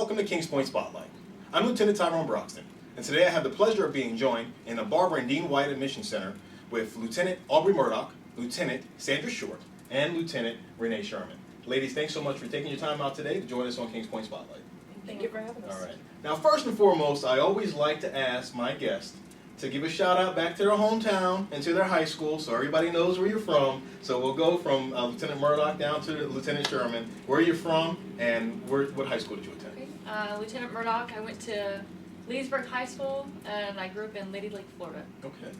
welcome to Kings Point Spotlight. I'm Lieutenant Tyrone Broxton, and today I have the pleasure of being joined in the Barbara and Dean White Admission Center with Lieutenant Aubrey Murdoch, Lieutenant Sandra Short, and Lieutenant Renee Sherman. Ladies, thanks so much for taking your time out today to join us on Kings Point Spotlight. Thank you for having us. All right. Now, first and foremost, I always like to ask my guests to give a shout out back to their hometown and to their high school so everybody knows where you're from. So we'll go from Lieutenant Murdoch down to Lieutenant Sherman. Where are you from and what high school did you attend? Okay. Lieutenant Murdoch, I went to Leesburg High School and I grew up in Lady Lake, Florida. Okay.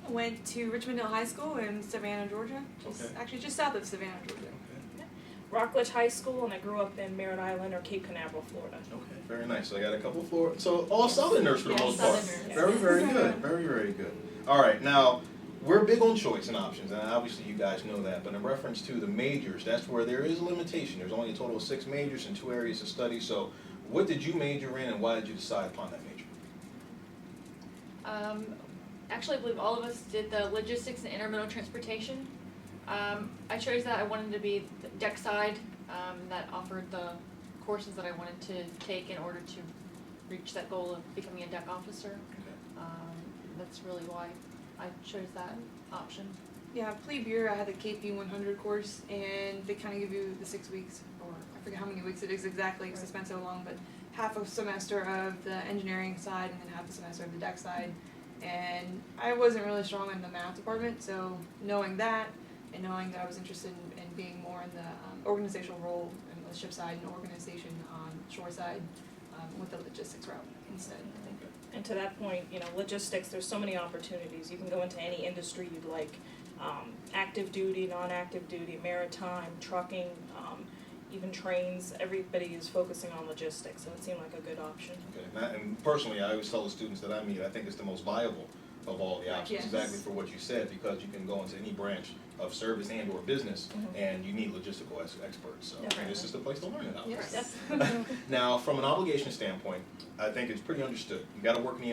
I went to Richmond Hill High School in Savannah, Georgia. Actually, just south of Savannah, Georgia. Rockledge High School, and I grew up in Merritt Island or Cape Canaveral, Florida. Okay, very nice. So I got a couple of Florida, so all Southerners for the most part. Southerners. Very, very good. Very, very good. All right, now we're big on choice and options, and obviously you guys know that. But in reference to the majors, that's where there is a limitation. There's only a total of 6 majors and 2 areas of study. So, what did you major in, and why did you decide upon that major? Actually, I believe all of us did the logistics and intermodal transportation. I chose that. I wanted to be the deck side that offered the courses that I wanted to take in order to reach that goal of becoming a deck officer. Okay. That's really why I chose that option. Yeah, plebe year I had the KP 100 course, and they kind of give you the 6 weeks, or I forget how many weeks it is exactly because it's been so long, but half a semester of the engineering side and then half a semester of the deck side. And I wasn't really strong in the math department, so knowing that and knowing that I was interested in being more in the organizational role on the ship side and organization on shore side, with the logistics route instead. And to that point, logistics, there's so many opportunities. You can go into any industry you'd like, active duty, non-active duty, maritime, trucking, even trains. Everybody is focusing on logistics, so it seemed like a good option. Okay. And personally, I always tell the students that I meet, I think it's the most viable of all the options, Yes. exactly for what you said, because you can go into any branch of service and or business, and you need logistical experts. So Definitely. this is the place to learn it out. Yes. Now, from an obligation standpoint, I think it's pretty understood. You got to work in the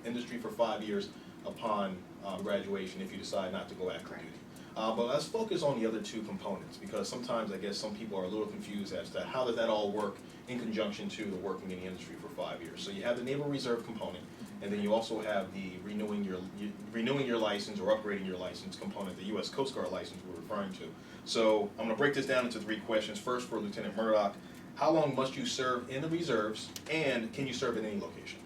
industry for 5 years upon graduation if you decide not to go active duty. But let's focus on the other 2 components, because sometimes I guess some people are a little confused as to how does that all work in conjunction to the working in the industry for 5 years. So you have the Naval Reserve component, and then you also have the renewing your license or upgrading your license component, the U.S. Coast Guard license we're referring to. So I'm going to break this down into 3 questions. First, for Lieutenant Murdoch, how long must you serve in the reserves, and can you serve in any location?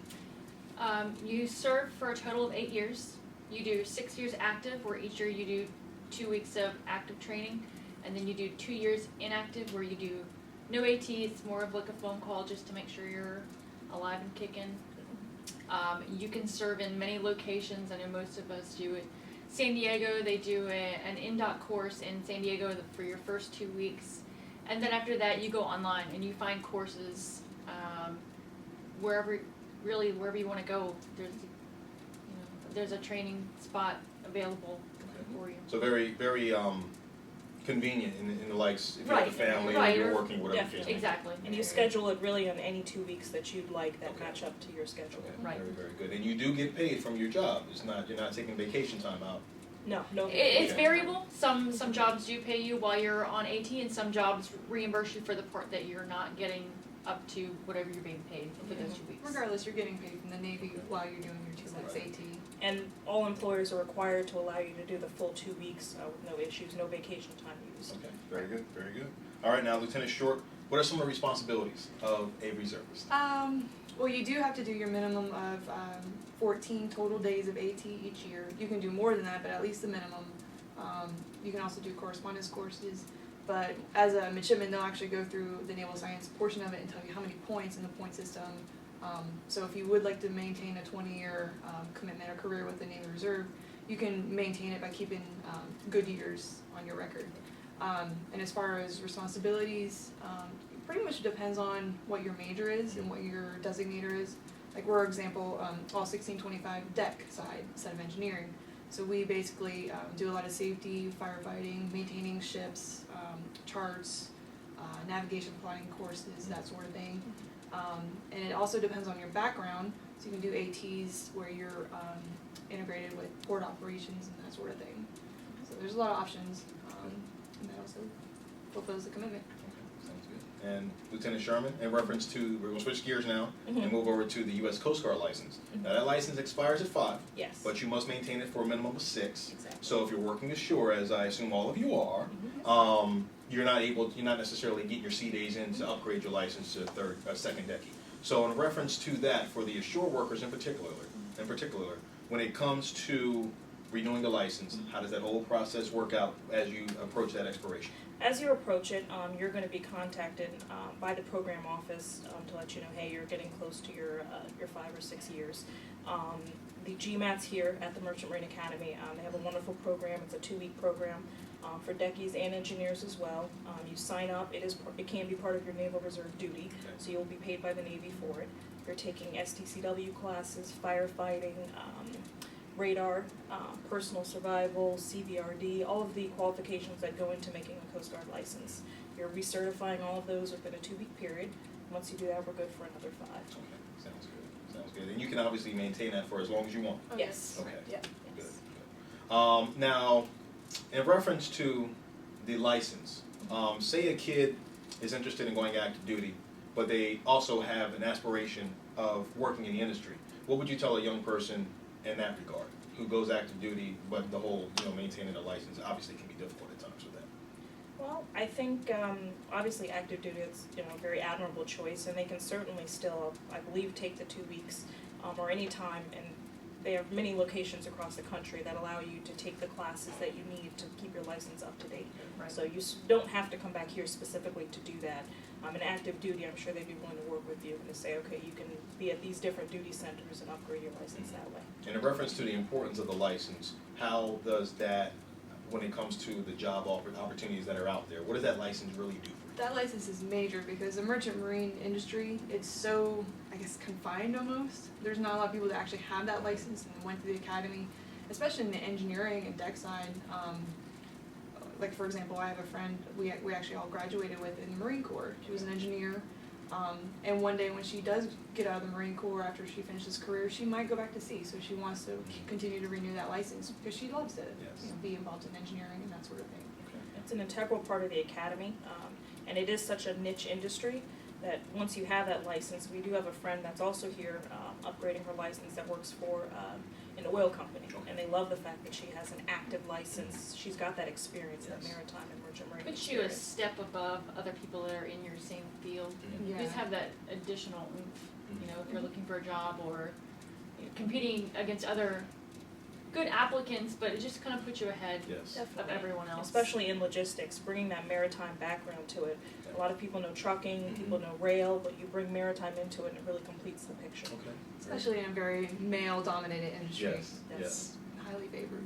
You serve for a total of 8 years. You do 6 years active, where each year you do 2 weeks of active training, and then you do 2 years inactive, where you do no AT. It's more of like a phone call just to make sure you're alive and kicking. You can serve in many locations. I know most of us do it. San Diego, they do an NDOT course in San Diego for your first 2 weeks, and then after that you go online and you find courses wherever you want to go. There's a training spot available for you. So very, very convenient in the likes if you Right. have a family Right. or you're working, whatever the case may be. Exactly. And you schedule it really on any 2 weeks that you'd like that Okay. match up to your schedule. Okay, Right. very, very good. And you do get paid from your job. You're not taking vacation time out. No. It's variable. Some jobs do pay you while you're on AT, and some jobs reimburse you for the part that you're not getting up to whatever you're being paid for those 2 weeks. Regardless, you're getting paid from the Navy while you're doing your 2 weeks Right. AT. And all employers are required to allow you to do the full 2 weeks with no issues, no vacation time used. Okay, very good, very good. All right, now Lieutenant Short, what are some of the responsibilities of a reservist? Well, you do have to do your minimum of 14 total days of AT each year. You can do more than that, but at least the minimum. You can also do correspondence courses. But as a midshipman, they'll actually go through the naval science portion of it and tell you how many points in the point system. So if you would like to maintain a 20-year commitment or career with the Navy Reserve, you can maintain it by keeping good years on your record. And as far as responsibilities, it pretty much depends on what your major is and what your designator is. Like, for example, all 1625 deck side instead of engineering. So we basically do a lot of safety, firefighting, maintaining ships, charts, navigation plotting courses, that sort of thing. And it also depends on your background. So you can do ATs where you're integrated with port operations and that sort of thing. So there's a lot of options, and that also fulfills the commitment. Okay, Sounds good. And Lieutenant Sherman, in reference to, we're gonna switch gears now and Mhm. move over to the U.S. Coast Guard license. Mhm. Now that license expires at 5, Yes. but you must maintain it for a minimum of 6. Exactly. So if you're working ashore, as I assume all of you are, Mhm. you're not necessarily getting your sea days in to upgrade your license to second decade. So in reference to that, for the ashore workers in particular, when it comes to renewing the license, how does that whole process work out as you approach that expiration? As you approach it, you're going to be contacted by the program office to let you know, hey, you're getting close to your 5 or 6 years. The GMATs here at the Merchant Marine Academy, they have a wonderful program. It's a 2-week program for deckies and engineers as well. You sign up. It can be part of your Naval Reserve duty, so you'll be paid by the Navy for it. You're taking STCW classes, firefighting, radar, personal survival, CVRD, all of the qualifications that go into making a Coast Guard license. You're recertifying all of those within a 2-week period. Once you do that, we're good for another 5. Okay, sounds good. Sounds good. And you can obviously maintain that for as long as you want. Oh, Yes. Okay. Yeah. Good. Yes. Good. Now, in reference to the license, say a kid is interested in going active duty, but they also have an aspiration of working in the industry. What would you tell a young person in that regard, who goes active duty, but the whole, maintaining a license obviously can be difficult at times with that? Well, I think obviously active duty is a very admirable choice, and they can certainly still, I believe, take the 2 weeks or any time, and they have many locations across the country that allow you to take the classes that you need to keep your license up to date. Right. So you don't have to come back here specifically to do that. In active duty, I'm sure they'd be willing to work with you and to say, okay, you can be at these different duty centers and upgrade your license that way. And in reference to the importance of the license, how does that, when it comes to the job opportunities that are out there, what does that license really do for you? That license is major because the merchant marine industry, it's so, I guess, confined almost. There's not a lot of people that actually have that license and went to the academy, especially in the engineering and deck side. Like for example, I have a friend we actually all graduated with in the Marine Corps. She was an engineer, and one day when she does get out of the Marine Corps after she finishes career, she might go back to sea. So she wants to continue to renew that license because she loves to Yes. be involved in engineering and that sort of thing. It's an integral part of the academy, and it is such a niche industry that once you have that license, we do have a friend that's also here upgrading her license that works for an oil company, and they love the fact that she has an active license. She's got that experience, that Yes. maritime and merchant marine Puts you a experience. step above other people that are in your same field. Mhm. You Yeah. just have that additional oomph, if you're Mhm. looking for a job or competing against other good applicants, but it just kind of puts you ahead Yes. of everyone else. Especially in logistics, bringing that maritime background to it. A lot of people know trucking, Mhm. people know rail, but you bring maritime into it and it really completes the picture. Okay. Especially in a very male-dominated industry Yes, that's highly favored.